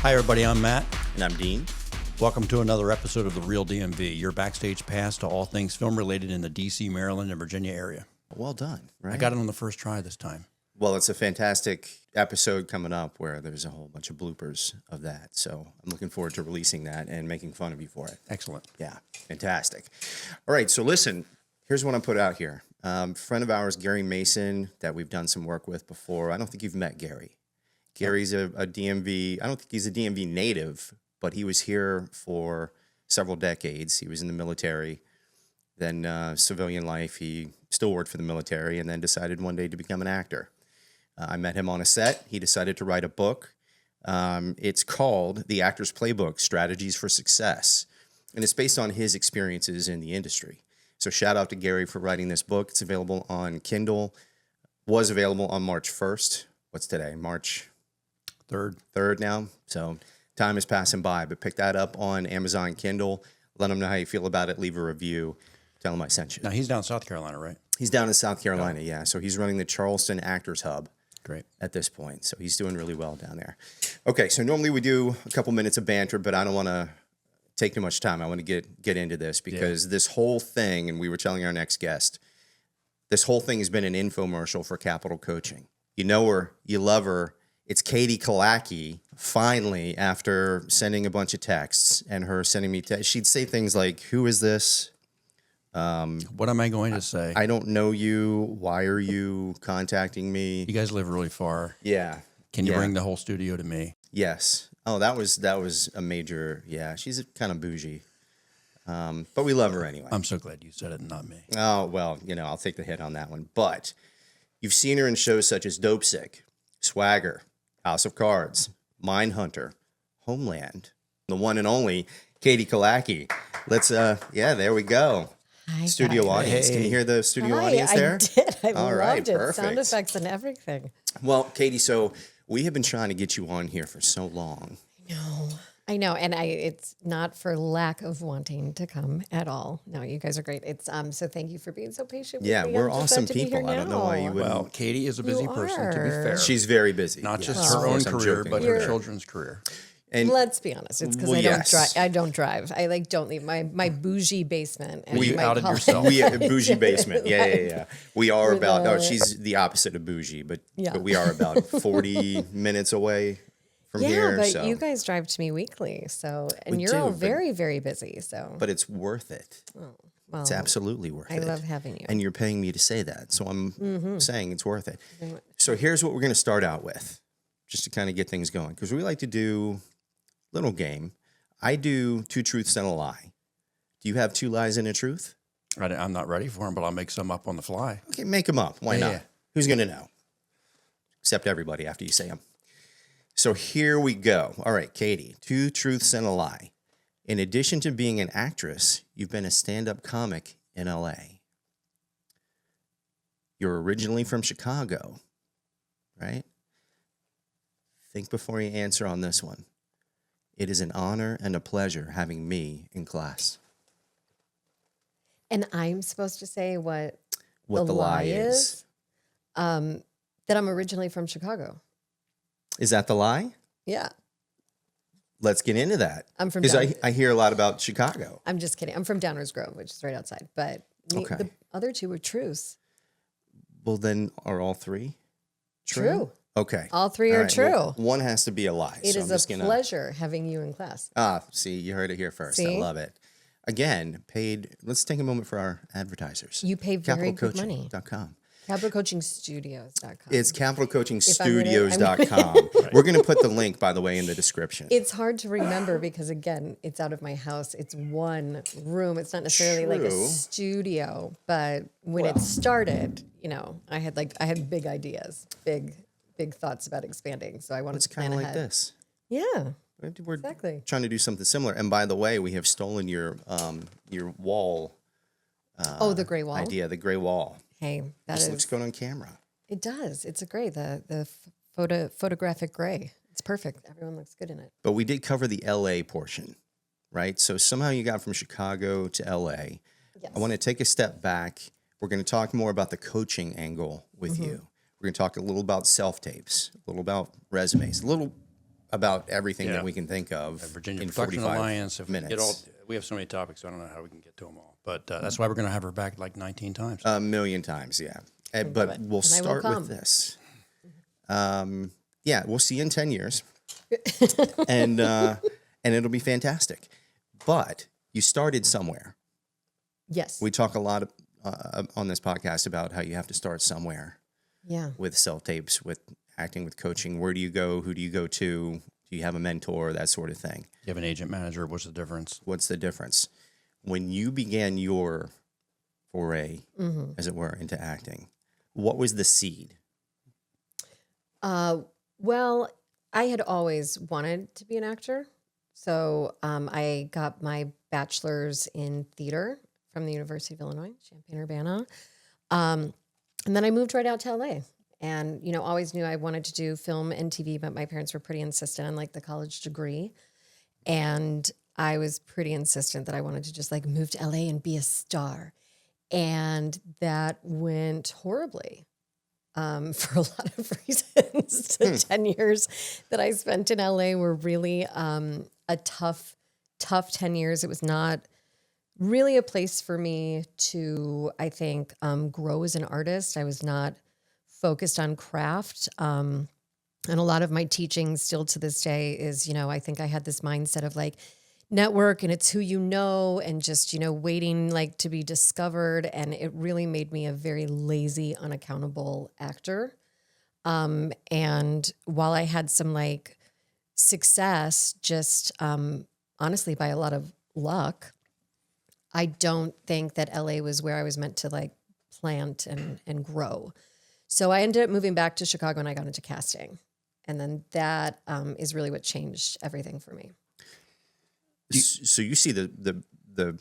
Hi, everybody. I'm Matt. And I'm Dean. Welcome to another episode of The Real DMV, your backstage pass to all things film related in the D.C., Maryland, and Virginia area. Well done, right? I got it on the first try this time. Well, it's a fantastic episode coming up where there's a whole bunch of bloopers of that. So I'm looking forward to releasing that and making fun of you for it. Excellent. Yeah, fantastic. All right, so listen, here's what I put out here. Friend of ours, Gary Mason, that we've done some work with before. I don't think you've met Gary. Gary's a DMV. I don't think he's a DMV native, but he was here for several decades. He was in the military, then civilian life. He still worked for the military and then decided one day to become an actor. I met him on a set. He decided to write a book. It's called The Actor's Playbook, Strategies for Success. And it's based on his experiences in the industry. So shout out to Gary for writing this book. It's available on Kindle. Was available on March 1st. What's today? March 3rd now. So time is passing by. But pick that up on Amazon Kindle. Let them know how you feel about it. Leave a review. Tell them I sent you. Now, he's down in South Carolina, right? He's down in South Carolina, yeah. So he's running the Charleston Actors Hub. Great. At this point. So he's doing really well down there. Okay, so normally we do a couple minutes of banter, but I don't want to take too much time. I want to get into this because this whole thing, and we were telling our next guest, this whole thing has been an infomercial for Capital Coaching. You know her, you love her. It's Katie Killacky. Finally, after sending a bunch of texts and her sending me texts, she'd say things like, "Who is this? What am I going to say? I don't know you. Why are you contacting me? You guys live really far. Yeah. Can you bring the whole studio to me?" Yes. Oh, that was a major, yeah. She's kind of bougie. But we love her anyway. I'm so glad you said it and not me. Oh, well, I'll take the hit on that one. But you've seen her in shows such as Dopesick, Swagger, House of Cards, Mindhunter, Homeland, the one and only Katie Killacky. Let's, there we go. Hi, studio guys. audience. Hey. Can you hear the studio audience there? I did. I All loved right, it. perfect. Sound effects and everything. Well, Katie, so we have been trying to get you on here for so long. I know. And it's not for lack of wanting to come at all. No, you guys are great. It's so thank you for being so patient with Yeah, me. we're I'm just awesome glad to be people. here I don't know why you now. wouldn't. Well, Katie is a busy You person, to be are. fair. She's very busy. Not just Yes. her own Yes, I'm career, joking but with her that. children's career. And Let's be honest. It's because Well, I don't yes. drive. I don't drive. I don't leave my bougie basement. And You my outed college- yourself. we bougie basement. Yeah. We are With about. a- She's the opposite of bougie, but Yeah. we are about 40 minutes away from Yeah, here. but So. you guys drive to me weekly, and We you're do, all but- very, very busy. So, But it's worth it. well, It's absolutely worth it. I love having you. And you're paying me to say that, so I'm Mm-hmm. saying it's worth it. So here's what we're going to start out with, just to kind of get things going, because we like to do a little game. I do 2 truths and a lie. Do you have 2 lies and a truth? I'm not ready for them, but I'll make some up on the fly. Okay, make them up. Why Yeah. not? Who's going to know? Except everybody after you say them. So here we go. All right, Katie, 2 truths and a lie. In addition to being an actress, you've been a stand-up comic in LA. You're originally from Chicago, right? Think before you answer on this one. It is an honor and a pleasure having me in class. And I'm supposed to say what The lie is. that I'm originally from Chicago. Is that the lie? Yeah, Let's get into that. I'm from Because down- I hear a lot about Chicago. I'm just kidding. I'm from Downers Grove, which is right outside. But Okay. the other 2 were truths. Well, then are all 3 True. Okay. All 3 All are right, true. well, one has to be a lie. It so is I'm a just gonna, pleasure having you in class. See, you heard it here first. I See? love it. Again, paid. Let's take a moment for our advertisers. You pay very good money. CapitalCoaching.com. CapitalCoachingStudios.com. It's I'm CapitalCoachingStudios.com. We're going to put the link, by the way, in the description. It's hard to remember because, again, it's out of my house. It's one room. It's not necessarily like a True. studio. But when it started, I had big ideas, big thoughts about expanding. So I wanted It's to plan kind of like ahead. this. Yeah, We're exactly. trying to do something similar. And by the way, we have stolen your wall The gray wall. idea, the gray wall. Hey, that This is. looks good on camera. It does. It's a gray. The photographic gray. It's perfect. Everyone looks good in it. But we did cover the LA portion, right? So somehow you got from Chicago to LA. Yes. I want to take a step back. We're going to talk more about the coaching angle with you. We're going to talk a little about self-tapes, a little about resumes, a little about everything Yeah. that we can think of Virginia in Production 45 Alliance. If we minutes. get all, we have so many topics, I don't know how we can get to them all. But that's why we're going to have her back like 19 times. A million times, yeah. But it. we'll And I will start with come. this. Yeah, we'll see you in 10 years. and it'll be fantastic. But you started somewhere. Yes. We talk a lot on this podcast about how you have to start somewhere Yeah. with self-tapes, with acting, with coaching. Where do you go? Who do you go to? Do you have a mentor? That sort of thing. You have an agent manager. What's the difference? What's the difference? When you began your foray, as it were, into acting, what was the seed? Well, I had always wanted to be an actor. So I got my bachelor's in theater from the University of Illinois, Champaign-Urbana. And then I moved right out to LA. And, you know, always knew I wanted to do film and TV, but my parents were pretty insistent on like the college degree. And I was pretty insistent that I wanted to just like move to LA and be a star. And that went horribly for a lot of reasons. The 10 years that I spent in LA were really a tough 10 years. It was not really a place for me to, I think, grow as an artist. I was not focused on craft. And a lot of my teaching still to this day is, you know, I think I had this mindset of like network and it's who you know and just, you know, waiting like to be discovered. And it really made me a very lazy, unaccountable actor. And while I had some like success, just honestly by a lot of luck, I don't think that LA was where I was meant to like plant and grow. So I ended up moving back to Chicago and I got into casting. And then that is really what changed everything for me. So you see the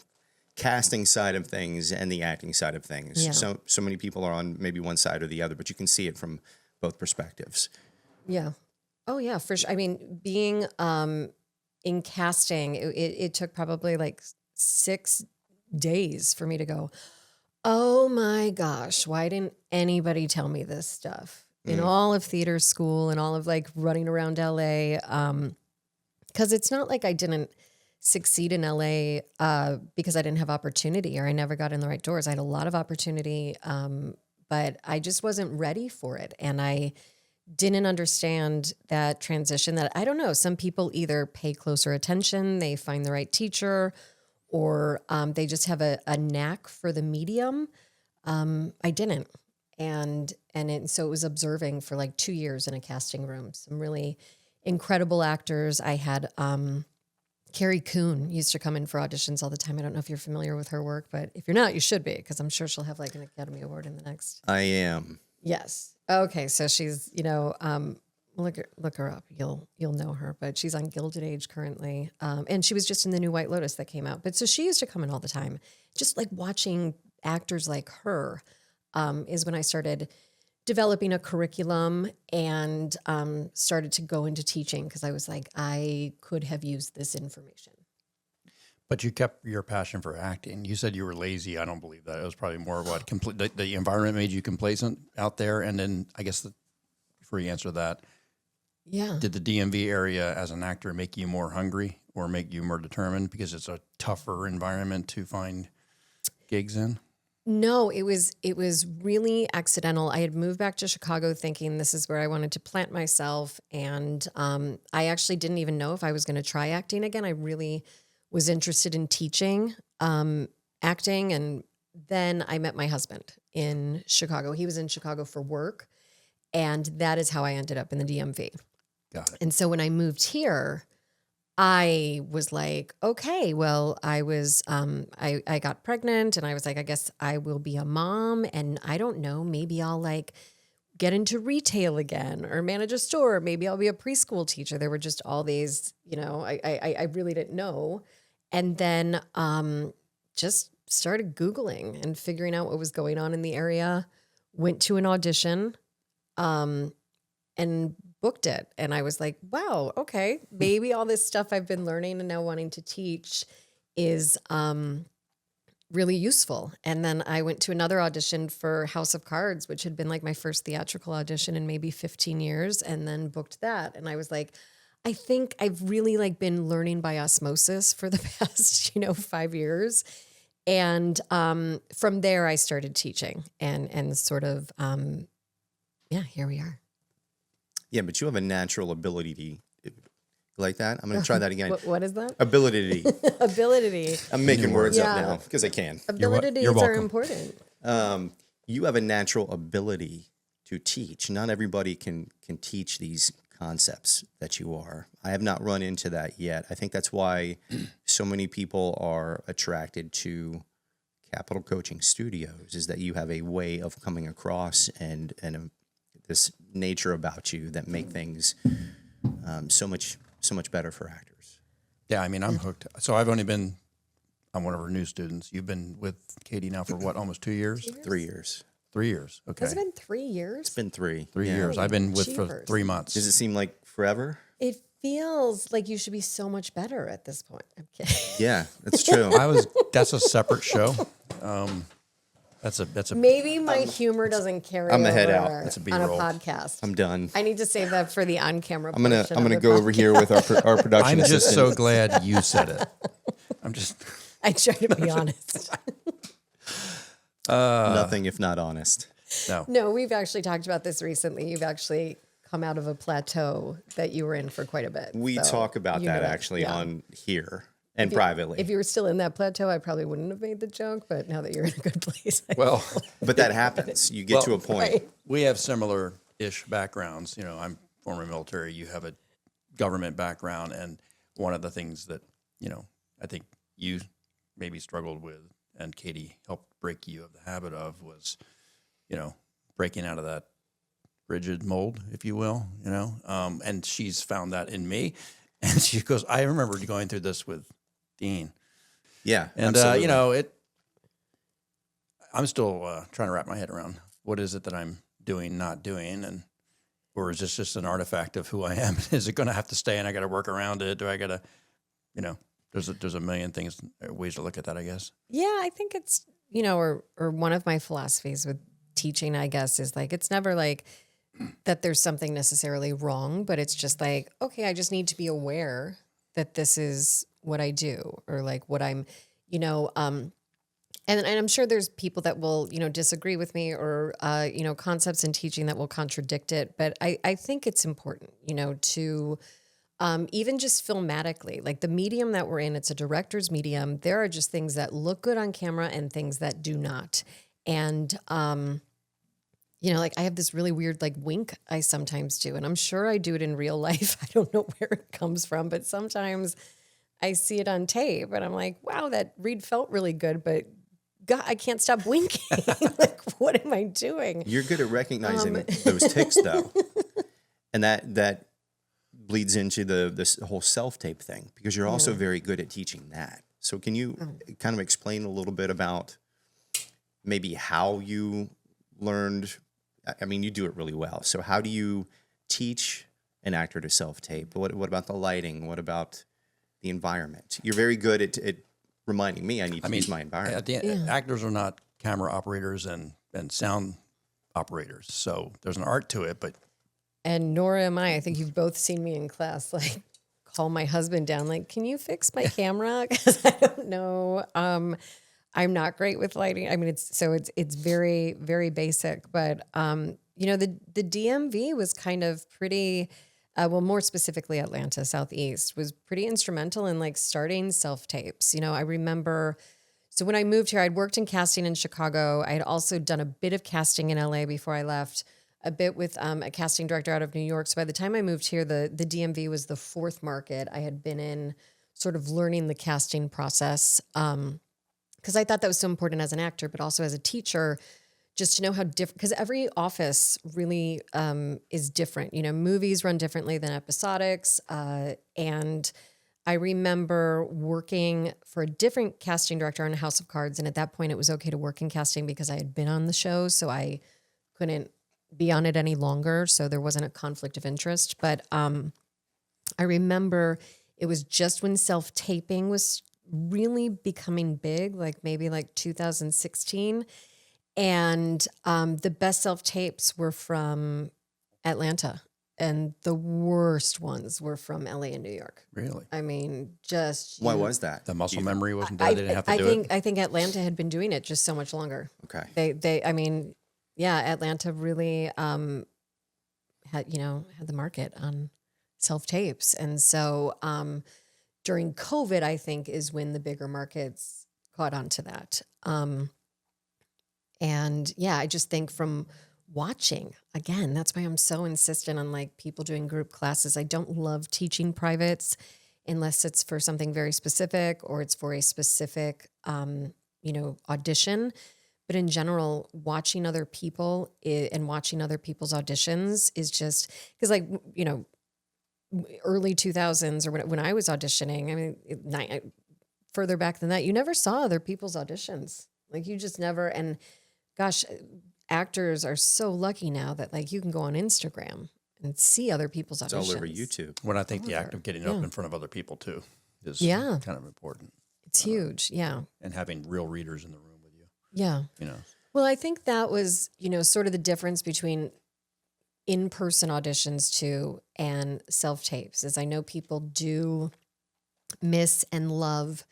casting side of things and the acting side of things. Yeah. So many people are on maybe one side or the other, but you can see it from both perspectives. Yeah. Oh yeah, for sure. I mean, being in casting, it took probably like 6 days for me to go, oh my gosh, why didn't anybody tell me this stuff in all of theater school and all of like running around LA? Because it's not like I didn't succeed in LA because I didn't have opportunity or I never got in the right doors. I had a lot of opportunity, but I just wasn't ready for it. And I didn't understand that transition that, I don't know, some people either pay closer attention, they find the right teacher, or they just have a knack for the medium. I didn't. So it was observing for like 2 years in a casting room. Some really incredible actors. I had Carrie Coon used to come in for auditions all the time. I don't know if you're familiar with her work, but if you're not, you should be, because I'm sure she'll have like an Academy Award in the next. I am. Yes. Okay. So she's, you know, look her up. You'll know her, but she's on Gilded Age currently. And she was just in the new White Lotus that came out. But so she used to come in all the time. Just like watching actors like her is when I started developing a curriculum and started to go into teaching because I was like, I could have used this information. But you kept your passion for acting. You said you were lazy. I don't believe that. It was probably more what the environment made you complacent out there. And then I guess before you answer that, Yeah. did the DMV area as an actor make you more hungry or make you more determined because it's a tougher environment to find gigs in? No, it was really accidental. I had moved back to Chicago thinking this is where I wanted to plant myself. And I actually didn't even know if I was going to try acting again. I really was interested in teaching acting. And then I met my husband in Chicago. He was in Chicago for work. And that is how I ended up in the DMV. Got it. And so when I moved here, I was like, okay, well, I was, I got pregnant and I was like, I guess I will be a mom and I don't know, maybe I'll like get into retail again or manage a store. Maybe I'll be a preschool teacher. There were just all these, you know, I really didn't know. And then just started Googling and figuring out what was going on in the area, went to an audition and booked it. And I was like, wow, okay, maybe all this stuff I've been learning and now wanting to teach is really useful. And then I went to another audition for House of Cards, which had been like my first theatrical audition in maybe 15 years, and then booked that. And I was like, I think I've really like been learning by osmosis for the past, 5 years. And from there I started teaching and sort of, here we are. Yeah, but you have a natural ability to, like that. I'm going to try that again. What is that? Ability. Ability. I'm making words up Yeah. now because I can. Abilities you're are welcome. important. You have a natural ability to teach. Not everybody can teach these concepts that you are. I have not run into that yet. I think that's why so many people are attracted to Capital Coaching Studios, is that you have a way of coming across and this nature about you that make things so much better for actors. Yeah, I mean, I'm hooked. So I'm one of her new students. You've been with Katie now for what, almost 2 years? 3 years. 3 years. Okay. Has it been 3 years? It's been 3. 3 years. I've been with for Jeepers. 3 months. Does it seem like forever? It feels like you should be so much better at this point. I'm kidding. Yeah, that's true. That's a separate show. That's a Maybe my humor doesn't carry I'm gonna head over out. That's a on a B-roll. podcast. I'm done. I need to save that for the on-camera. I'm gonna go over here with our production I'm just so assistant. glad you said it. I try to be honest. Nothing if not honest. No. No, we've actually talked about this recently. You've actually come out of a plateau that you were in for quite a bit. We So talk about you know that actually yeah. on here and privately. If you were still in that plateau, I probably wouldn't have made the joke. But now that you're in a good place, Well, But that happens. You get to a point. right. we have similar-ish backgrounds. I'm former military. You have a government background, and one of the things that I think you maybe struggled with, and Katie helped break you of the habit of, was breaking out of that rigid mold, if you will. And she's found that in me, and she goes, I remember going through this with Dean, Yeah. and absolutely. I'm still trying to wrap my head around what is it that I'm doing, not doing, and or is this just an artifact of who I am? Is it going to have to stay, and I got to work around it? Do I got to, there's a million ways to look at that, I guess. Yeah, I think it's or one of my philosophies with teaching, I guess, is like it's never like that there's something necessarily wrong, but it's just like, okay, I just need to be aware that this is what I do, or like what I'm, and I'm sure there's people that will, disagree with me, or, concepts in teaching that will contradict it. But I think it's important, to even just filmatically, like the medium that we're in, it's a director's medium. There are just things that look good on camera and things that do not. And, like I have this really weird like wink I sometimes do, and I'm sure I do it in real life. I don't know where it comes from, but sometimes I see it on tape and I'm like, wow, that read felt really good, but God, I can't stop winking. Like, what am I doing? You're good at recognizing those tics, though, and that bleeds into this whole self-tape thing, because you're also very good at teaching that. So can you kind of explain a little bit about maybe how you learned? I mean, you do it really well. So how do you teach an actor to self-tape? What about the lighting? What about the environment? You're very good at reminding me I need to use my environment. At the end, actors are not camera operators and sound operators. So there's an art to it, but And nor am I. I think you've both seen me in class, like call my husband down, like, can you fix my camera? Because I don't know. I'm not great with lighting. I mean, it's very, very basic, but the DMV was kind of pretty, more specifically Atlanta Southeast was pretty instrumental in like starting self-tapes. I remember, so when I moved here, I'd worked in casting in Chicago. I had also done a bit of casting in LA before I left, a bit with a casting director out of New York. So by the time I moved here, the DMV was the fourth market I had been in, sort of learning the casting process. Because I thought that was so important as an actor, but also as a teacher, just to know how different, because every office really is different. Movies run differently than episodics. And I remember working for a different casting director on House of Cards. And at that point, it was okay to work in casting because I had been on the show. So I couldn't be on it any longer. So there wasn't a conflict of interest. But I remember it was just when self-taping was really becoming big, like maybe like 2016. And the best self-tapes were from Atlanta. and the worst ones were from LA and New York. Really? I mean, just Why was that? The muscle memory wasn't there. They didn't have to do think it. I think Atlanta had been doing it just so much longer. Okay. I mean, yeah, Atlanta really had the market on self tapes, and so during COVID, I think is when the bigger markets caught on to that. And yeah, I just think from watching, again, that's why I'm so insistent on like people doing group classes. I don't love teaching privates unless it's for something very specific or it's for a specific, audition. But in general, watching other people and watching other people's auditions is just because, like, early 2000s or when I was auditioning, I mean, further back than that, you never saw other people's auditions. Like, you just never. And gosh, actors are so lucky now that like you can go on Instagram and see other people's auditions. It's all over YouTube. When I think the act of getting up in front of other people too is Yeah. kind of important. It's huge. Yeah. And having real readers in the room with you. Yeah. Well, I think that was, sort of the difference between in-person auditions too and self-tapes is I know people do miss and love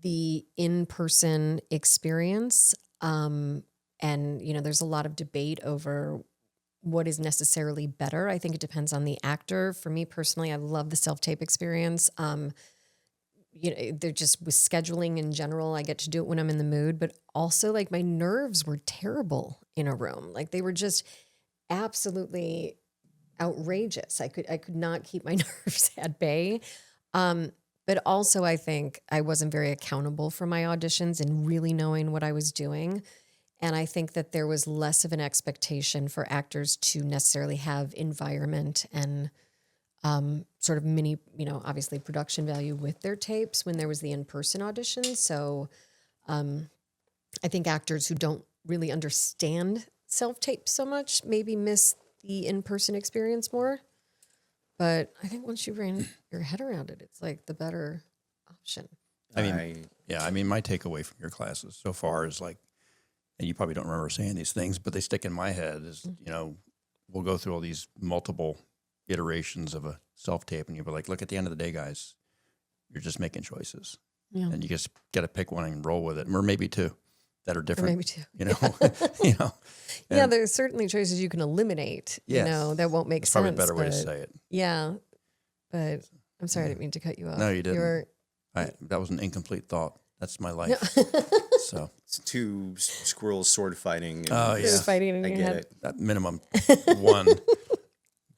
the in-person experience. And, there's a lot of debate over what is necessarily better. I think it depends on the actor. For me personally, I love the self-tape experience. They're just with scheduling in general, I get to do it when I'm in the mood, but also like my nerves were terrible in a room. Like they were just absolutely outrageous. I could not keep my nerves at bay. But also I think I wasn't very accountable for my auditions and really knowing what I was doing. And I think that there was less of an expectation for actors to necessarily have environment and sort of mini, obviously production value with their tapes when there was the in-person audition. So I think actors who don't really understand self-tape so much maybe miss the in-person experience more. But I think once you bring your head around it, it's like the better option. I mean, my takeaway from your classes so far is like, and you probably don't remember saying these things, but they stick in my head is, we'll go through all these multiple iterations of a self-tape and you'll be like, look, at the end of the day, guys, you're just making choices. Yeah. And you just got to pick one and roll with it. Or maybe two that are different. Or maybe two. Yeah, there's certainly choices you can eliminate, that won't make sense. Probably a better way to say it. Yeah. But I'm sorry, I didn't mean to cut you off. No, you didn't. That was an incomplete thought. That's my life. So it's two squirrels sword fighting. Oh yeah, fighting in I your get head. it. That minimum one.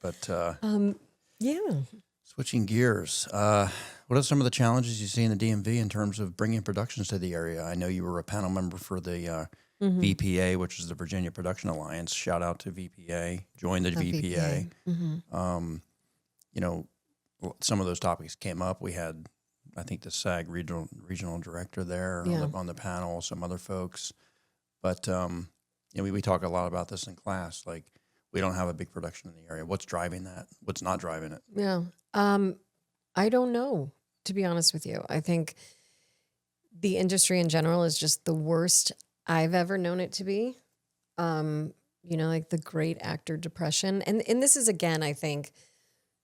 But yeah. Switching gears, what are some of the challenges you see in the DMV in terms of bringing productions to the area? I know you were a panel member for the VPA, which is the Virginia Production Alliance. Shout out to VPA. Join the VPA. Some of those topics came up. We had, I think, the SAG regional director there on the panel, some other folks. But we talk a lot about this in class. Like, we don't have a big production in the area. What's driving that? What's not driving it? Yeah. I don't know, to be honest with you. I think the industry in general is just the worst I've ever known it to be. Like the great actor depression. And this is, again, I think,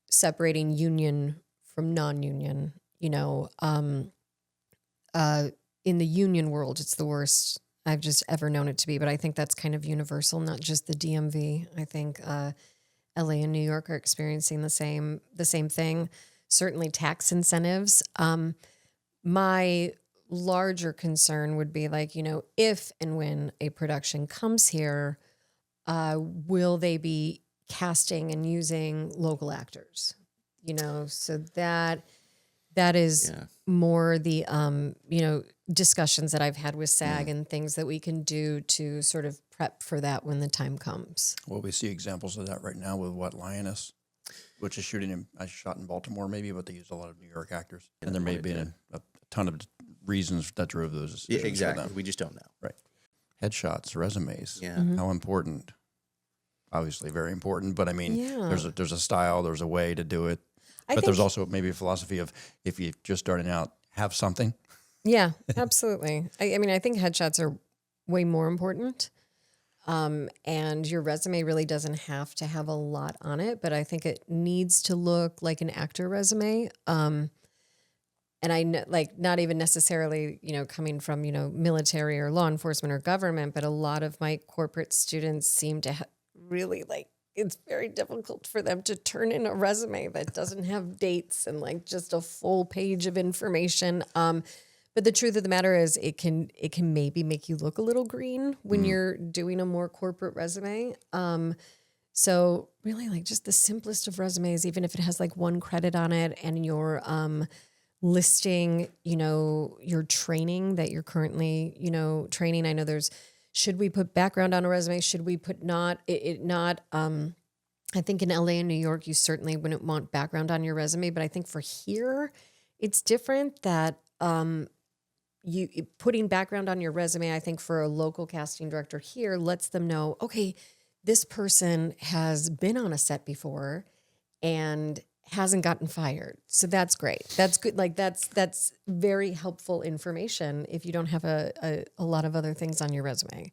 separating union from non-union. In the union world, it's the worst I've just ever known it to be. But I think that's kind of universal, not just the DMV. I think LA and New York are experiencing the same thing. Certainly tax incentives. My larger concern would be like, if and when a production comes here, will they be casting and using local actors? So that is more the, discussions that I've had with SAG and things that we can do to sort of prep for that when the time comes. Well, we see examples of that right now with Lioness, which is shot in Baltimore maybe, but they use a lot of New York actors. And there may be a ton of reasons that drove those decisions. Yeah, exactly. We just don't know. Right. Headshots, resumes. Yeah. How important? Obviously very important, but I mean, there's a style, there's a way to do it. But there's also maybe a philosophy of if you're just starting out, have something. Yeah, absolutely. I mean, I think headshots are way more important. And your resume really doesn't have to have a lot on it, but I think it needs to look like an actor resume. And I know, like, not even necessarily, coming from, military or law enforcement or government, but a lot of my corporate students seem to really it's very difficult for them to turn in a resume that doesn't have dates and like just a full page of information. But the truth of the matter is it can maybe make you look a little green when you're doing a more corporate resume. So really, like, just the simplest of resumes, even if it has like one credit on it and your listing, your training that you're currently, training. I know should we put background on a resume? Should we put not? I think in LA and New York, you certainly wouldn't want background on your resume, but I think for here, it's different that you putting background on your resume, I think for a local casting director here lets them know, okay, this person has been on a set before and hasn't gotten fired. So that's great. That's good. Like that's very helpful information if you don't have a lot of other things on your resume.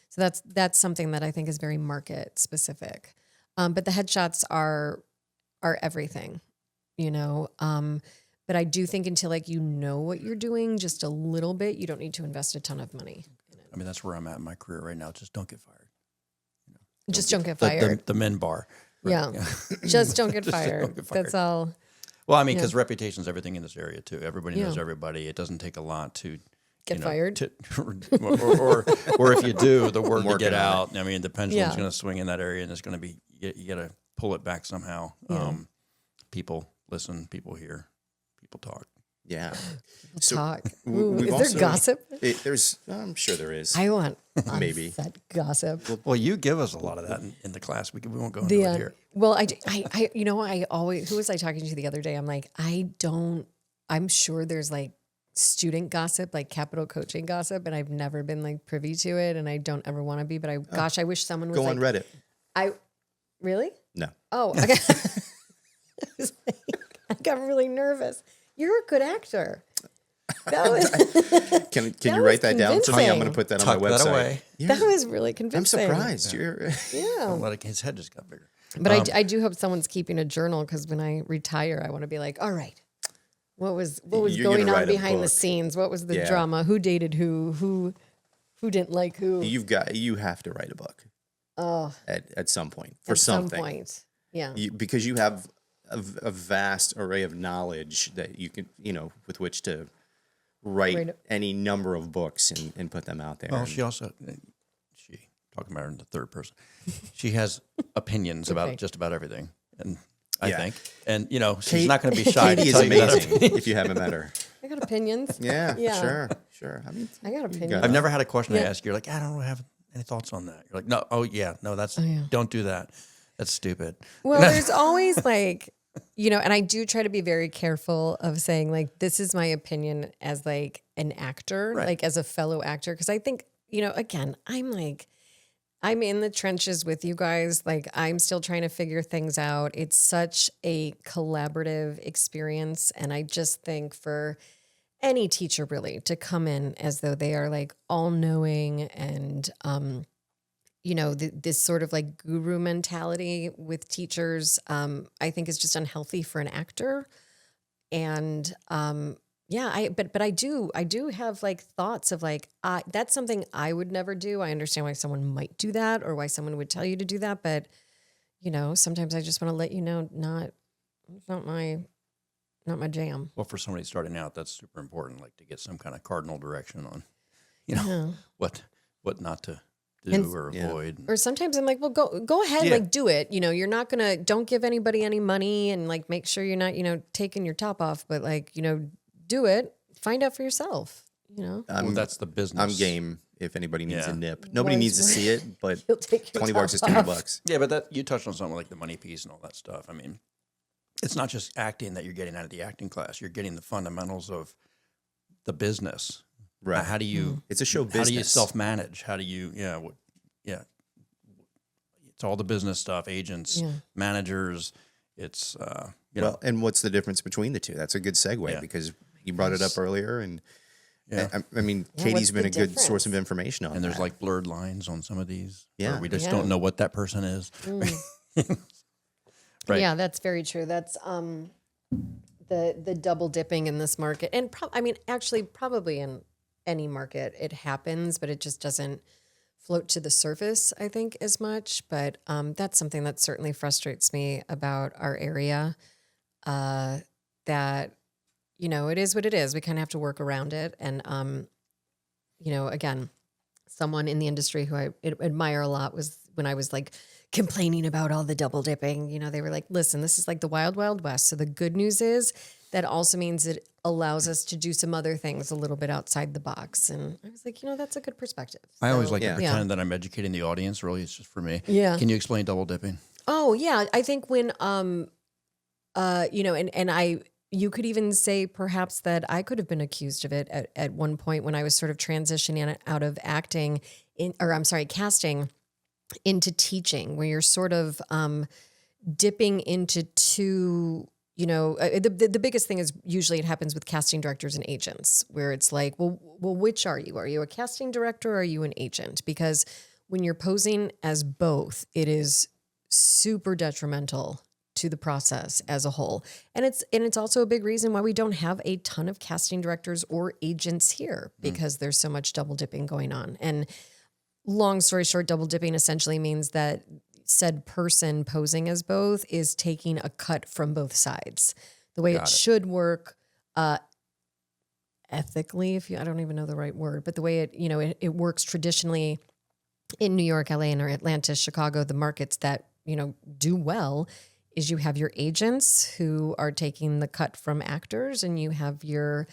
So that's something that I think is very market specific. But the headshots are everything, but I do think until like what you're doing just a little bit, you don't need to invest a ton of money in it. I mean, that's where I'm at in my career right now. Just don't get fired. Just don't get fired. The men bar. Right? Yeah. Just don't get fired. Don't get fired. That's all. Well, I mean, because reputation's everything in this area too. Everybody knows everybody. It doesn't take a lot to get fired. Or if you do, the word to get out. it. I mean, the pendulum's going to swing in that area, and it's going to be you got to pull it back somehow. Yeah. People listen, people hear, people talk. Yeah. Talk. We've Is also, there gossip? I'm sure there is. I want Maybe that gossip. Well, you give us a lot of that in the class. We won't go into it here. Well, I always, who was I talking to the other day? I'm like, I'm sure there's like student gossip, like capital coaching gossip, and I've never been like privy to it, and I don't ever want to be, but I wish someone was go on Reddit. Really? No. Oh, okay. I got really nervous. You're a good actor. That was, can you write that down to me? I'm going to put that on my website. That away. Yeah. That was really convincing. I'm surprised. Yeah. His head just got bigger. But I do hope someone's keeping a journal, because when I retire, I want to be like, all right, what was going on behind the scenes? What was the drama? Who dated who didn't like who? You have to write a book. Oh, at some point at some point. Yeah. Because you have a vast array of knowledge that you can, with which to write any number of books and put them out there. Well, she talking about her in the third person. She has opinions about just about everything, and I think, and she's not going to be shy. Katie to is tell you amazing if you haven't met her. I got opinions. Yeah. Sure. I mean, I got opinions. I've never had a question to ask you. You're like, I don't have any thoughts on that. You're like, no, don't do that. That's stupid. Well, there's always like, and I do try to be very careful of saying like, this is my opinion as like an actor, like as a fellow actor. Because I think, again, I'm in the trenches with you guys. Like, I'm still trying to figure things out. It's such a collaborative experience. And I just think for any teacher really to come in as though they are like all knowing and, this sort of like guru mentality with teachers, I think is just unhealthy for an actor. And, but I do have like thoughts of like, that's something I would never do. I understand why someone might do that or why someone would tell you to do that. But, sometimes I just want to let you know, it's not my jam. Well, for somebody starting out, that's super important, like to get some kind of cardinal direction on, what not to do or avoid. Or sometimes I'm like, well, go ahead, like do it. You're not don't give anybody any money and like make sure you're not, taking your top off, but like, do it, find out for yourself, Well, that's the business. I'm game if anybody needs a nip. Nobody needs to see it, but $20 is $20. Yeah, but you touched on something like the money piece and all that stuff. I mean, it's not just acting that you're getting out of the acting class. You're getting the fundamentals of the business. Right. How do you? It's a show business. How do you self-manage? How do you? It's all the business stuff. Agents, managers. It's and what's the difference between the two? That's a good segue because you brought it up earlier, and Yeah. I mean, Yeah, Katie's what's been the a good source of difference? information on And there's that. like blurred lines on some of these. Yeah. Where we just Yeah. don't know what that person is. Right. Yeah, that's very true. That's the double dipping in this market, and I mean, actually, probably in any market it happens, but it just doesn't float to the surface, I think, as much. But that's something that certainly frustrates me about our area. That it is what it is. We kind of have to work around it, and again, someone in the industry who I admire a lot was when I was like complaining about all the double dipping. They were like, listen, this is like the wild, wild west. So the good news is that also means it allows us to do some other things a little bit outside the box. And I was like, that's a good perspective. I always So, like to Yeah. pretend that I'm educating the audience. Really, it's just for me. Yeah. Can you explain double dipping? Oh yeah. I think when, and you could even say perhaps that I could have been accused of it at one point when I was sort of transitioning out of casting into teaching, where you're sort of dipping into two, the biggest thing is usually it happens with casting directors and agents, where it's like, well, which are you? Are you a casting director or are you an agent? Because when you're posing as both, it is super detrimental to the process as a whole. And it's also a big reason why we don't have a ton of casting directors or agents here, because there's so much double dipping going on. And long story short, double dipping essentially means that said person posing as both is taking a cut from both sides. The way it should work ethically, I don't even know the right word, but the way it works traditionally in New York, LA, and Atlanta, Chicago, the markets that, do well, is you have your agents who are taking the cut from actors, and you have your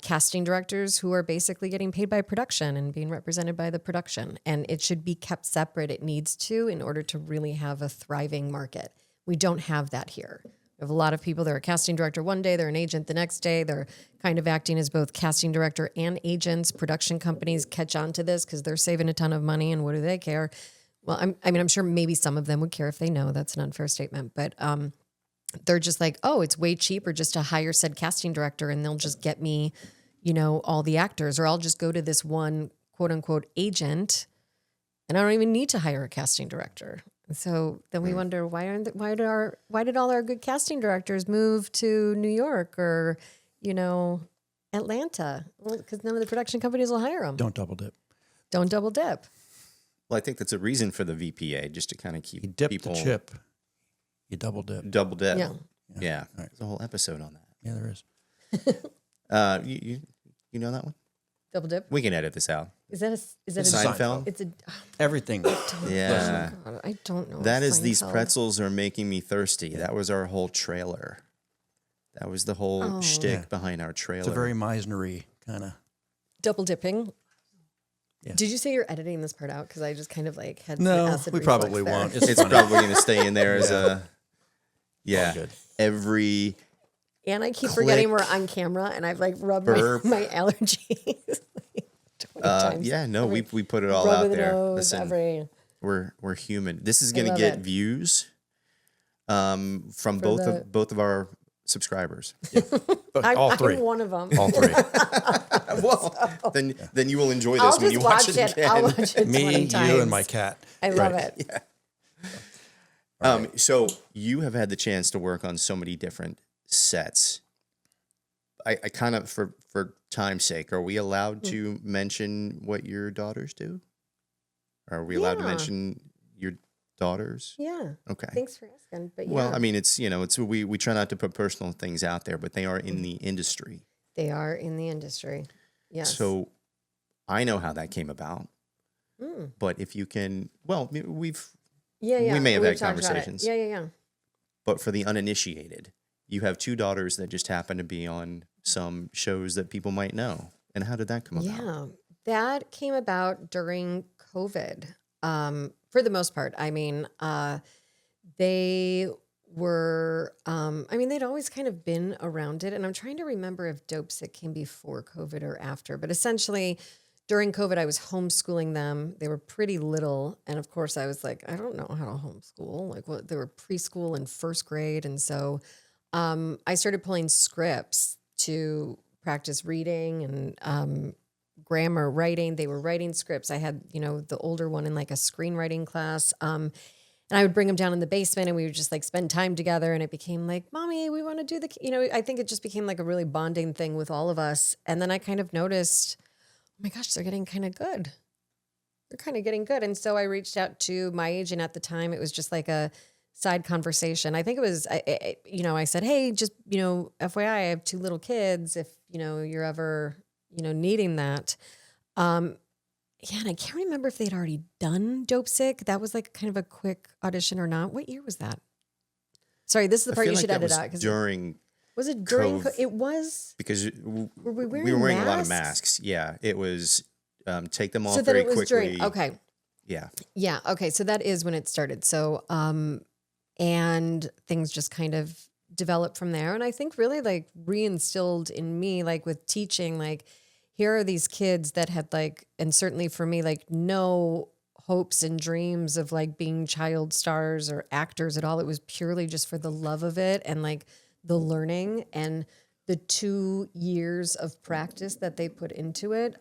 casting directors who are basically getting paid by production and being represented by the production. And it should be kept separate. It needs to, in order to really have a thriving market. We don't have that here. We have a lot of people that are a casting director one day, they're an agent the next day. They're kind of acting as both casting director and agents. Production companies catch on to this because they're saving a ton of money, and what do they care? Well, I'm sure maybe some of them would care if they know. That's an unfair statement, but they're just like, oh, it's way cheaper just to hire said casting director, and they'll just get me, all the actors, or I'll just go to this one quote unquote agent, and I don't even need to hire a casting director. So then we wonder why did all our good casting directors move to New York or Atlanta? Well, because none of the production companies will hire them. Don't double dip. Don't double dip. Well, I think that's a reason for the VPA, just to kind of keep You dip people the chip. You double dip. double dip. Yeah. Yeah. All right. There's a whole episode on that. Yeah, there is. You know that one? Double dip. We can edit this out. Is that a Seinfeld? It's a Everything. Yeah. God, I don't know. That is These Seinfeld. Pretzels Are Making Me Thirsty. That was our whole trailer. That was the whole shtick behind our trailer. It's a very Meisner-y kind of. Double dipping. Yeah. Did you say you're editing this part out? Because I just kind of like had No, some acid we reflux probably there. won't. It's funny. probably going to stay in there as a... Yeah. good. Every... And I keep Click. forgetting we're on camera, and I've like rubbed my Burp. allergies. 20 times. Yeah, no, we put it all Rub out of the there. nose, Listen, every. we're human. This is going to love get it. views from both of our subscribers. All three. I'm one of them. All three. Well, then you will enjoy this I'll when just you watch watch it again. I'll watch it Me, 20 times. you, and my cat. I love Right. it. So you have had the chance to work on so many different sets. I kind of, for time's sake, are we allowed to mention what your daughters do? Are we allowed to Yeah. mention your daughters? Yeah. Okay. Thanks for asking. But Well, yeah, I mean, it's we try not to put personal things out there, but they are in the industry. they are in the industry. Yes. So I know how that came about. Mm. But if you can, well, yeah. we may have We've had talked about it. conversations. Yeah. But for the uninitiated, you have two daughters that just happen to be on some shows that people might know. And how did that come about? Yeah, that came about during COVID. For the most part, I mean, they were. They'd always kind of been around it, and I'm trying to remember if Dopesick came before COVID or after. But essentially, during COVID, I was homeschooling them. They were pretty little, and of course, I was like, I don't know how to homeschool. Like, what? They were preschool and first grade, and so I started pulling scripts to practice reading and grammar, writing. They were writing scripts. I had, the older one in like a screenwriting class. And I would bring them down in the basement and we would just like spend time together. And it became like, Mommy, we want to do I think it just became like a really bonding thing with all of us. And then I kind of noticed, oh my gosh, they're getting kind of good. They're kind of getting good. And so I reached out to my agent at the time. It was just like a side conversation. I think it was, I said, hey, just, FYI, I have 2 little kids. If, you're ever, needing that. Yeah, and I can't remember if they'd already done Dopesick. That was like kind of a quick audition or not. What year was that? Sorry, this is the part you should edit out. Was it during? It was because were we we were wearing masks? a lot of masks. Yeah, it was take them off So very then it was quickly. okay. Yeah. Okay. So that is when it started. So and things just kind of developed from there. And I think really like reinstilled in me, like with teaching, like here are these kids that had like, and certainly for me, like no hopes and dreams of like being child stars or actors at all. It was purely just for the love of it and like the learning and the 2 years of practice that they put into it.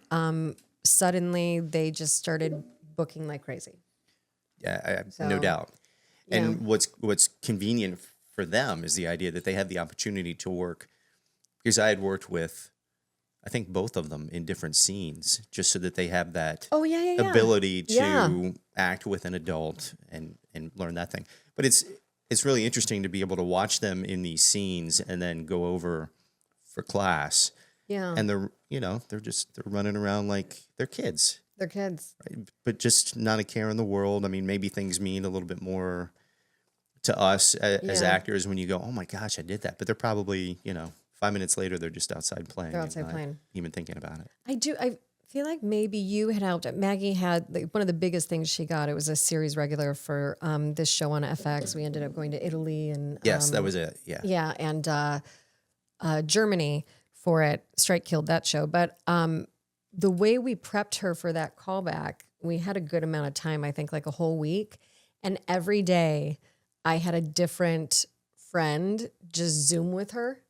Suddenly they just started booking like crazy. Yeah, no doubt. And what's convenient for them is the idea that they have the opportunity to work, because I had worked with, I think both of them in different scenes, just so that they have that ability to act with an adult and learn that thing. But it's really interesting to be able to watch them in these scenes and then go over for class. Yeah. And they're running around like they're kids. They're kids. Right? But just not a care in the world. I mean, maybe things mean a little bit more to us as actors when you go, oh my gosh, I did that. But they're probably, 5 minutes later, they're just outside playing. They're outside playing. Even thinking about it. I feel like maybe you had helped. Maggie had like, one of the biggest things she got. It was a series regular for this show on FX. We ended up going to Italy and yes, that was it. Yeah. Yeah, and Germany for it. Strike killed that show. But the way we prepped her for that callback, we had a good amount of time. I think like a whole week, and every day I had a different friend just Zoom with her.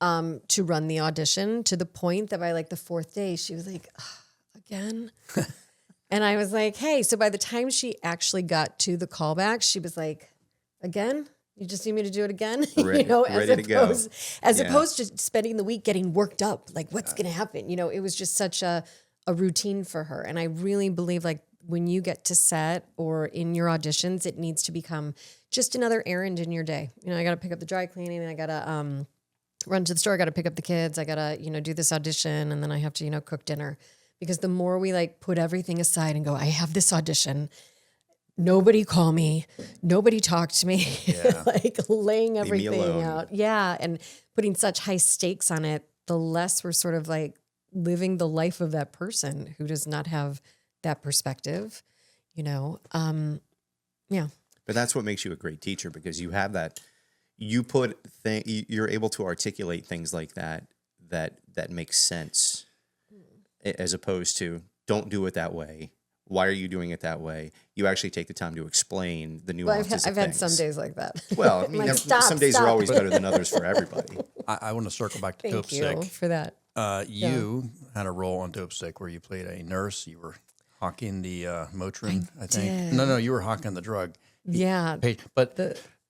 To run the audition, to the point that by like the 4th day, she was like, again? And I was like, hey, so by the time she actually got to the callback, she was like, again? You just need me to do it again? As opposed to spending the week getting worked up, like what's going to happen? It was just such a routine for her. And I really believe like when you get to set or in your auditions, it needs to become just another errand in your day. I got to pick up the dry cleaning and I got to, run to the store, I got to pick up the kids. I got to, do this audition and then I have to, cook dinner. Because the more we like put everything aside and go, I have this audition, nobody call me, nobody talk to me, like laying everything out. Yeah. And putting such high stakes on it, the less we're sort of like living the life of that person who does not have that perspective, Yeah. But that's what makes you a great teacher, because you have that. You're able to articulate things like that makes sense, as opposed to don't do it that way. Why are you doing it that way? You actually take the time to explain the nuances. I've had some days like that. Well, I mean, like, some days are always better than others for everybody. I want to circle back to Thank you Dopesick. for that. You had a role on Dopesick where you played a nurse. You were hawking the Motrin, I think. did. No, you were hawking the drug. Yeah.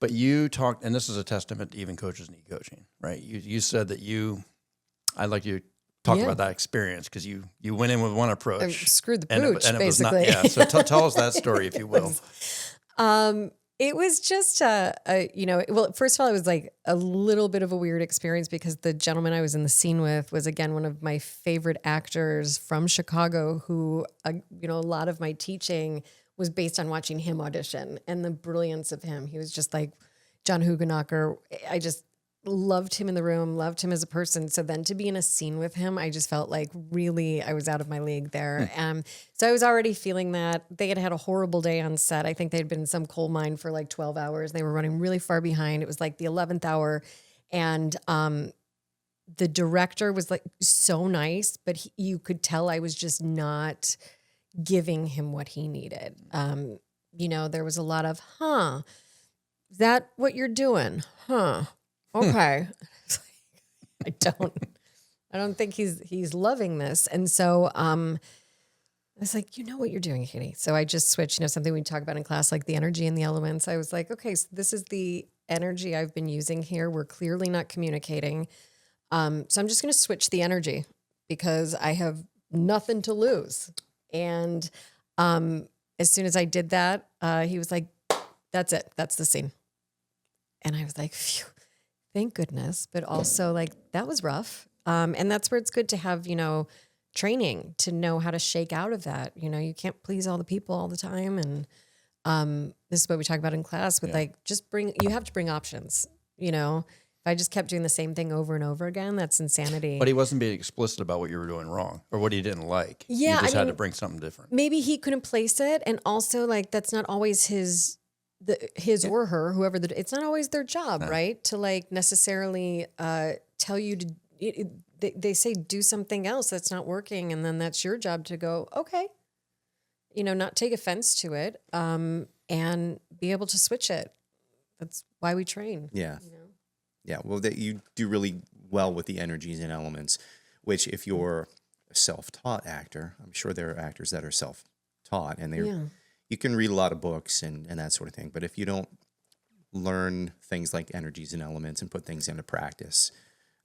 But you talked, and this is a testament to even coaches need coaching, right? You said that I'd like you to talk about that experience, because you went in with one approach. I screwed the and pooch, it was basically. not, so tell us that story, if you will. It was just, well, first of all, it was like a little bit of a weird experience because the gentleman I was in the scene with was, again, one of my favorite actors from Chicago who, a lot of my teaching was based on watching him audition and the brilliance of him. He was just like John Hugenocker. I just loved him in the room, loved him as a person. So then to be in a scene with him, I just felt like really I was out of my league there. So I was already feeling that. They had had a horrible day on set. I think they'd been in some coal mine for like 12 hours. They were running really far behind. It was like the 11th hour. And the director was like so nice, but you could tell I was just not giving him what he needed. There was a lot of, is that what you're doing? Okay. I I don't think he's loving this. And so I was like, you know what you're doing, Katie. So I just switched, something we talk about in class, like the energy and the elements. I was like, okay, so this is the energy I've been using here. We're clearly not communicating. So I'm just going to switch the energy because I have nothing to lose. And as soon as I did that, he was like, that's it. That's the scene. And I was like, phew, thank goodness. But also like, that was rough. And that's where it's good to have, training to know how to shake out of that. You can't please all the people all the time. And this is what we talk about in class with like, you have to bring options, If I just kept doing the same thing over and over again, that's insanity. But he wasn't being explicit about what you were doing wrong or what he didn't like. Yeah, you just had to bring something different. Maybe he couldn't place it. And also like, that's not always his or her, whoever it's not always their job, right? To like necessarily tell you to, they say do something else that's not working. And then that's your job to go, okay, not take offense to it and be able to switch it. That's why we train. Yeah. Yeah. Well, you do really well with the energies and elements, which if you're a self-taught actor, I'm sure there are actors that are self-taught and you can read a lot of books and that sort of thing. But if you don't learn things like energies and elements and put things into practice,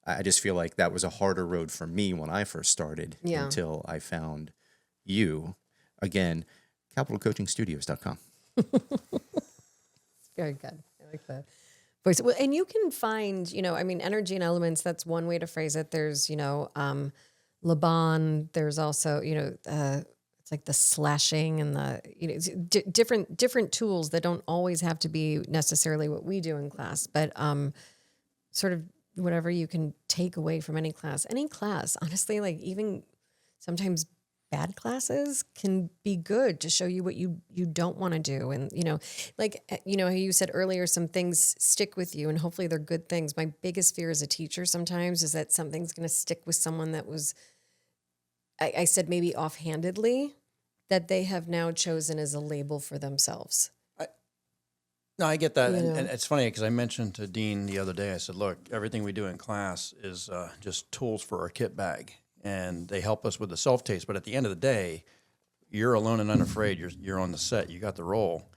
I just feel like that was a harder road for me when I first started until I found you. Again, capitalcoachingstudios.com. Very good. I like that voice. Well, and you can find, energy and elements, that's one way to phrase it. There's, Laban, there's also, it's like the slashing and the, different tools that don't always have to be necessarily what we do in class, but sort of whatever you can take away from any class, honestly, like even sometimes bad classes can be good to show you what you don't want to do. And, how you said earlier, some things stick with you and hopefully they're good things. My biggest fear as a teacher sometimes is that something's going to stick with someone that was, I said maybe offhandedly, that they have now chosen as a label for themselves. No, I get that. And it's funny because I mentioned to Dean the other day, I said, look, everything we do in class is just tools for our kit bag. And they help us with the self-tapes. But at the end of the day, you're alone and unafraid. You're on the set. You got the role.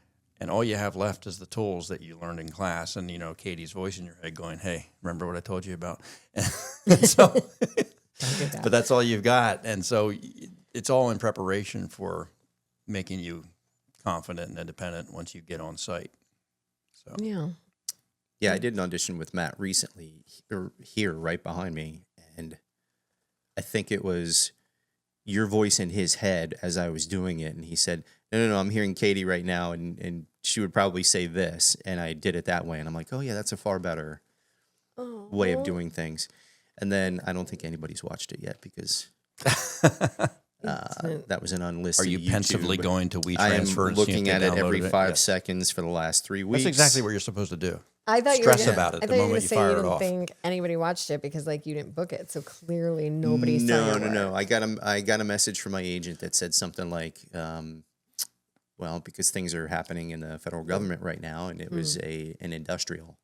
And all you have left is the tools that you learned in class. And, Katie's voice in your head going, hey, remember what I told you about? So, but that's all you've got. And so it's all in preparation for making you confident and independent once you get on site. So Yeah, I did an audition with Matt recently here right behind me. And I think it was your voice in his head as I was doing it. And he said, no, I'm hearing Katie right now. And she would probably say this. And I did it that way. And I'm like, oh, yeah, that's a far better way of doing things. And then I don't think anybody's watched it yet because that was an unlisted Are you YouTube. pensively going to I am WeTransfer? looking at it every 5 seconds for the last 3 weeks. That's exactly what you're supposed to do. I thought Stress you were about it I the thought moment you fire it off. Think anybody watched it because you didn't book it, so clearly nobody saw your work. No. I got a message from my agent that said something like, well, because things are happening in the federal government right now, and it was an industrial.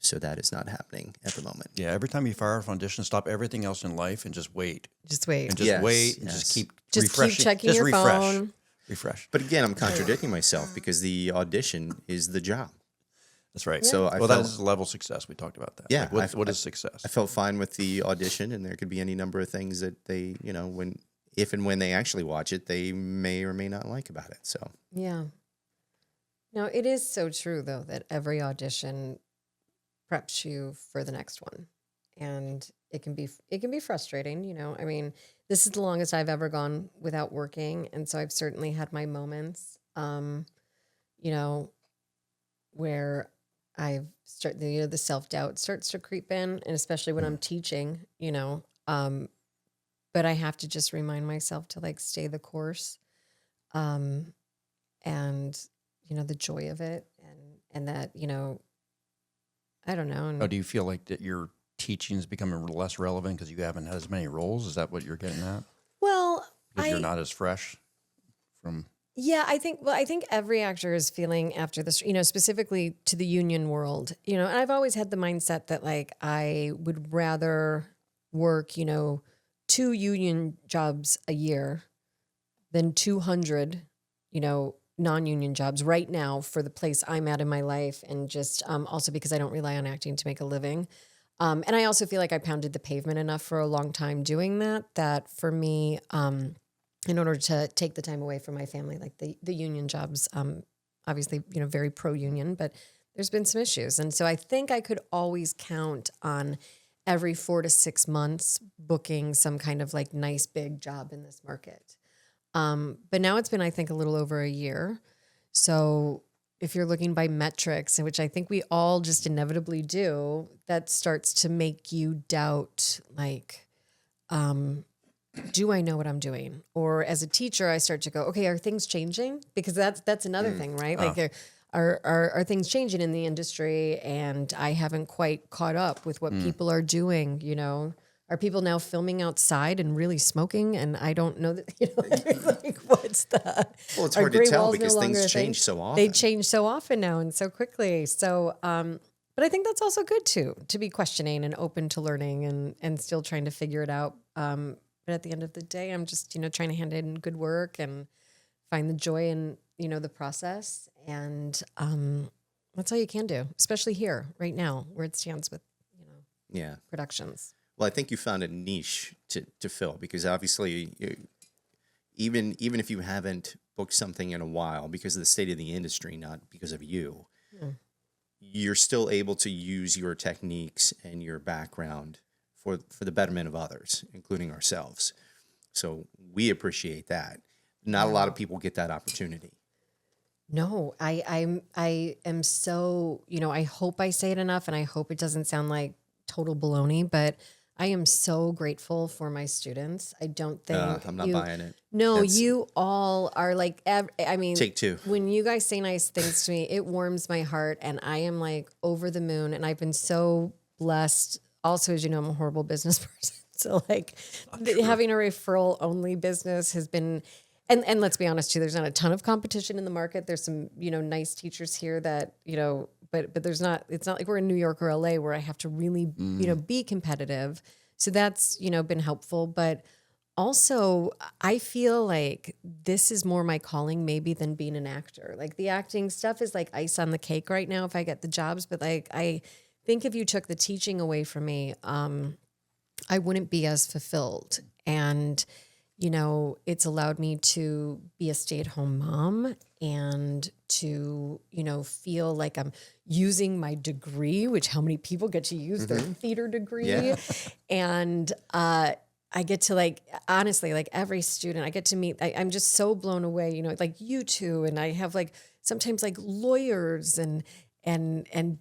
So that is not happening at the moment. Yeah, every time you fire off audition, stop everything else in life and just wait. Just wait. And just wait and just keep refreshing. Keep checking your phone. Refresh. But again, I'm contradicting myself because the audition is the job. That's right. So that is level success. We talked about that. Yeah. Like what is success? I felt fine with the audition, and there could be any number of things that they, if and when they actually watch it, they may or may not like about it. So yeah. No, it is so true though that every audition preps you for the next one, and it can be frustrating. I mean, this is the longest I've ever gone without working, and so I've certainly had my moments, where I've started, the self-doubt starts to creep in, and especially when I'm teaching, but I have to just remind myself to stay the course, and the joy of it, and that I don't know. Do you feel like that your teaching is becoming less relevant because you haven't had as many roles? Is that what you're getting at? Well, because you're not as fresh from. Yeah, I think every actor is feeling after this, specifically to the union world, and I've always had the mindset that I would rather work, 2 union jobs a year, then 200, non-union jobs right now for the place I'm at in my life. And just also because I don't rely on acting to make a living. And I also feel like I pounded the pavement enough for a long time doing that for me, in order to take the time away from my family, like the union jobs, obviously, very pro-union, but there's been some issues. And so I think I could always count on every 4 to 6 months booking some kind of like nice big job in this market. But now it's been, I think, a little over a year. So if you're looking by metrics, which I think we all just inevitably do, that starts to make you doubt, like, do I know what I'm doing? Or as a teacher, I start to go, okay, are things changing? Because that's another thing, right? Like, are things changing in the industry? And I haven't quite caught up with what people are doing. Are people now filming outside and really smoking? And I don't know that. Like, what's the? Well, it's hard to tell because things change so often. They change so often now and so quickly. So, but I think that's also good too, to be questioning and open to learning and still trying to figure it out. But at the end of the day, I'm just, trying to hand in good work and find the joy in, the process. And that's all you can do, especially here right now where it stands with, productions. Well, I think you found a niche to fill because obviously, even if you haven't booked something in a while because of the state of the industry, not because of you, you're still able to use your techniques and your background for the betterment of others, including ourselves. So we appreciate that. Not a lot of people get that opportunity. No, I am so, I hope I say it enough and I hope it doesn't sound like total baloney, but I am so grateful for my students. I don't think I'm not buying it. No, you all are like, Take two. When you guys say nice things to me, it warms my heart and I am like over the moon and I've been so blessed. Also, as you know, I'm a horrible business person. So like having a referral only business has been, and let's be honest too, there's not a ton of competition in the market. There's some, nice teachers here that, but there's not, it's not like we're in New York or LA where I have to really, be competitive. So that's, been helpful. But also I feel like this is more my calling maybe than being an actor. Like the acting stuff is like ice on the cake right now if I get the jobs. But like, I think if you took the teaching away from me, I wouldn't be as fulfilled. And, it's allowed me to be a stay-at-home mom and to, feel like I'm using my degree, which how many people get to use their theater degree. Yeah. And I get to like, honestly, like every student I get to meet, I'm just so blown away, like you two. And I have like sometimes like lawyers and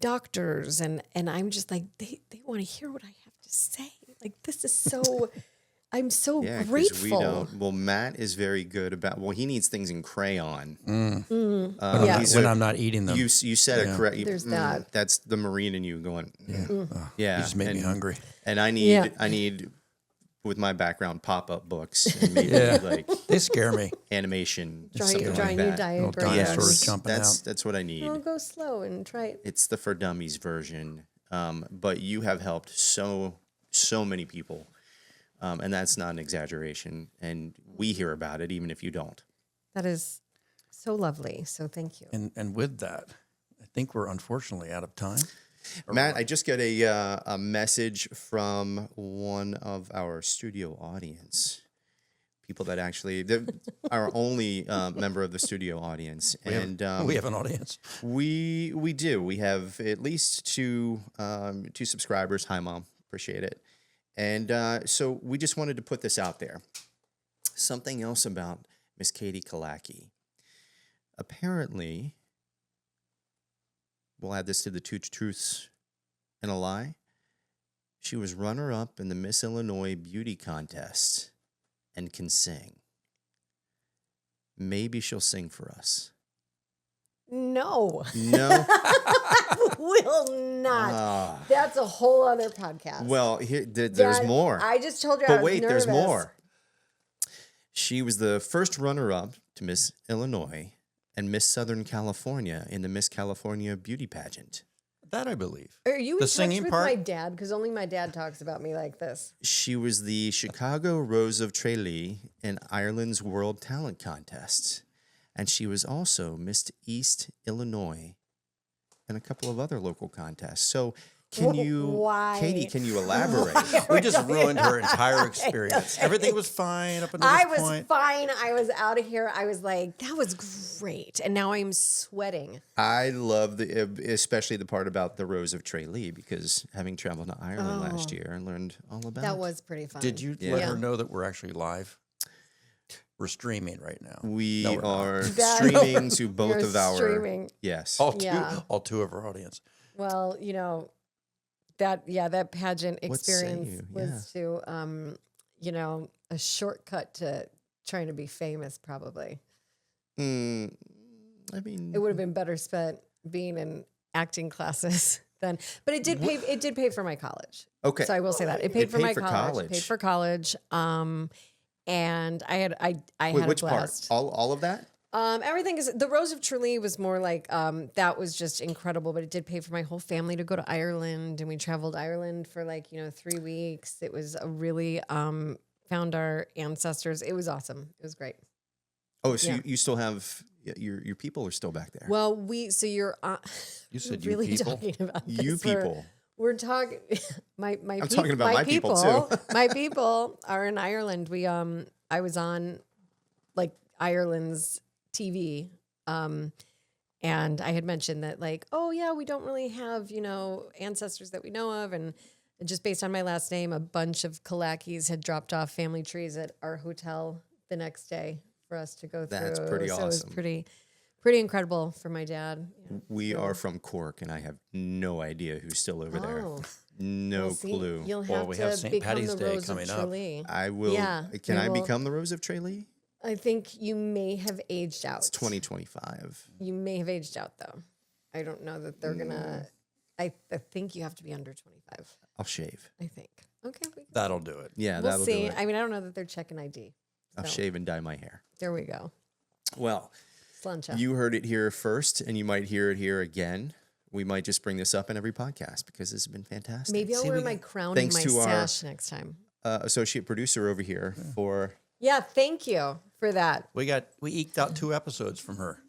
doctors and I'm just like, they want to hear what I have to say. Like, this is so, I'm so grateful. Well, Matt is very good about, he needs things in crayon. When I'm not eating them. You said it correct. There's that. That's the Marine in you going, You just made me hungry. And I need, with my background, pop-up books and maybe like they scare me. Animation, drawing like new that. diagrams. Dinosaurs jumping out. That's what I need. I'll go slow and try it. It's the For Dummies version, but you have helped so many people, and that's not an exaggeration. And we hear about it, even if you don't. That is so lovely. So thank you. And with that, I think we're unfortunately out of time. Matt, I just got a message from one of our studio audience, people that actually, our only member of the studio audience. We have an audience. We do. We have at least two subscribers. Hi, Mom. Appreciate it. And so we just wanted to put this out there. Something else about Miss Katie Killacky. Apparently, we'll add this to the two truths and a lie. She was runner-up in the Miss Illinois Beauty Contest and can sing. Maybe she'll sing for us. No. No? Will not. That's a whole other podcast. Well, there's more. I just told you but I was wait, nervous. there's more. She was the first runner-up to Miss Illinois and Miss Southern California in the Miss California beauty pageant. That I believe. Are you in The touch singing with part? my dad? Because only my dad talks about me like this. She was the Chicago Rose of Tralee in Ireland's World Talent Contest. And she was also Miss East Illinois and a couple of other local contests. So can you, Why? Katie, can you elaborate? We just ruined her entire experience. Everything was fine up until I this was point. fine. I was out of here. I was like, that was great. And now I'm sweating. I love especially the part about the Rose of Tralee, because having traveled to Ireland last year, I learned all about That was pretty fun. Did you Yeah. let her know that we're actually live? We're streaming right now. We No, we're not. are That- streaming to both You're of our streaming. yes. All Yeah. two of our audience. Well, that pageant What say experience you? was to, a shortcut to trying to be famous, probably. I mean, It would have been better spent being in acting classes then. But it did pay for my college. okay. So I will say that. It paid for my college. college. It paid for college. And I had Wait, a which blast. part? All of that? Everything is the Rose of Tralee was more like that was just incredible, but it did pay for my whole family to go to Ireland, and we traveled Ireland for 3 weeks. It was a really found our ancestors. It was awesome. It was great. Oh, so Yeah. you still have your people are still back there. Well, you're You said really you people? talking about this. You people. We're talking my I'm talking about my people, too. My people are in Ireland. We I was on Ireland's TV. And I had mentioned that we don't really have, ancestors that we know of. And just based on my last name, a bunch of Killackys had dropped off family trees at our hotel the next day for us to go through. That's pretty So it was awesome. pretty incredible for my dad. Yeah. We are from Cork, and I have no idea who's still over there. Oh. No Well, see, clue. You'll have Well, we to have St. become Paddy's the Day Rose coming of up. Tralee. I will. Yeah, Can we I will. become the Rose of Tralee? I think you may have aged out. It's 2025. You may have aged out, though. I don't know that they're gonna. I think you have to be under 25. I'll shave. I think. Okay, That'll do it. Yeah, we'll that'll see. do it. I mean, I don't know that they're checking ID. I'll So, shave and dye my hair. there we go. Well, Sluncha. you heard it here first, and you might hear it here again. We might just bring this up in every podcast because this has been fantastic. Maybe I'll See, wear we my got- crown and thanks my to our- sash next time. Associate producer over here for Yeah, thank you for that. We eked out 2 episodes from her.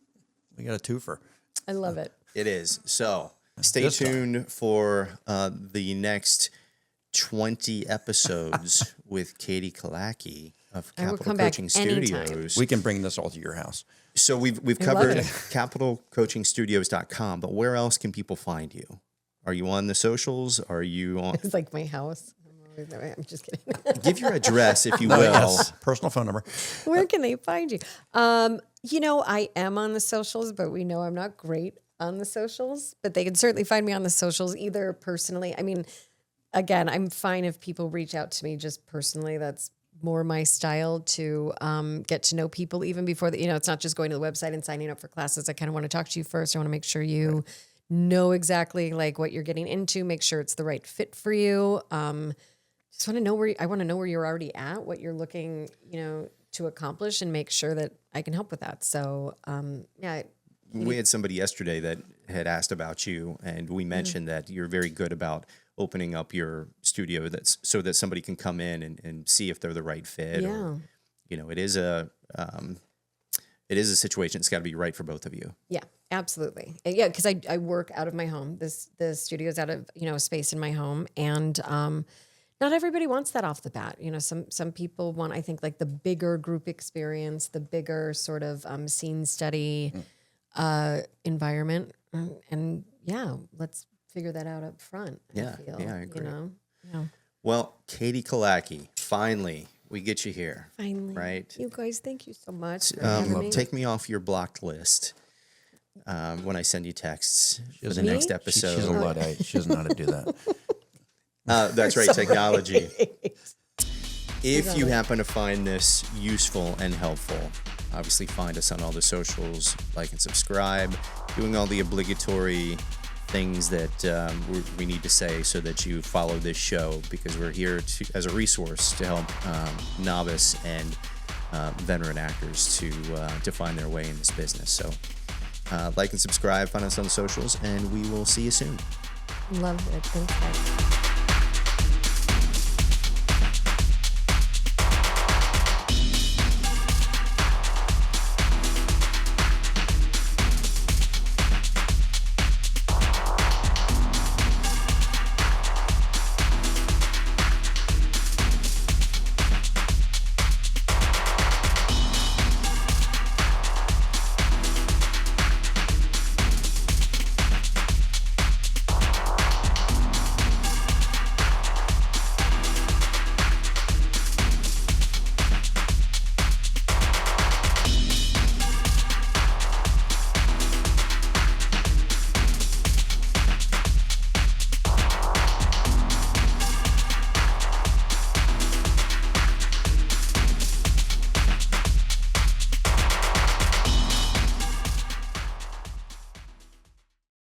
We got a twofer. I love it. it is. So stay This time. tuned for the next 20 episodes with Katie Killacky of I will Capital come back Coaching anytime. Studios. We can bring this all to your house. So we've love covered it. capitalcoachingstudios.com, but where else can people find you? Are you on the socials? Are you on? It's like my house. I'm just kidding. Give your address, if you No, will. yes. Personal phone number. Where can they find you? I am on the socials, but we know I'm not great on the socials. But they can certainly find me on the socials, either personally. I mean, again, I'm fine if people reach out to me just personally. That's more my style to get to know people even before the, it's not just going to the website and signing up for classes. I kind of want to talk to you first. I want to make sure you know exactly what you're getting into, make sure it's the right fit for you. Just want to know I want to know where you're already at, what you're looking, to accomplish, and make sure that I can help with that. So, We had somebody yesterday that had asked about you, and we mentioned that you're very good about opening up your studio so that somebody can come in and see if they're the right fit. Yeah. Or, it is a situation. It's got to be right for both of you. Yeah, absolutely. And yeah, because I work out of my home. The studio's out of a space in my home, and not everybody wants that off the bat. Some people want, I think, the bigger group experience, the bigger sort of scene study environment, and yeah, let's figure that out up front. Yeah, I feel, I agree. Yeah. Well, Katie Killacky, finally, we get you here. Finally, Right. You guys, thank you so much. For having me. Take me off your blocked list when I send you texts for the Me? next She's episode. a Luddite. She doesn't know how to do that. That's right, technology. If Got you it. happen to find this useful and helpful, obviously find us on all the socials, like and subscribe, doing all the obligatory things that we need to say so that you follow this show, because we're here as a resource to help novice and veteran actors to find their way in this business. So like and subscribe, find us on the socials, and we will see you soon. Love it. Thanks, guys.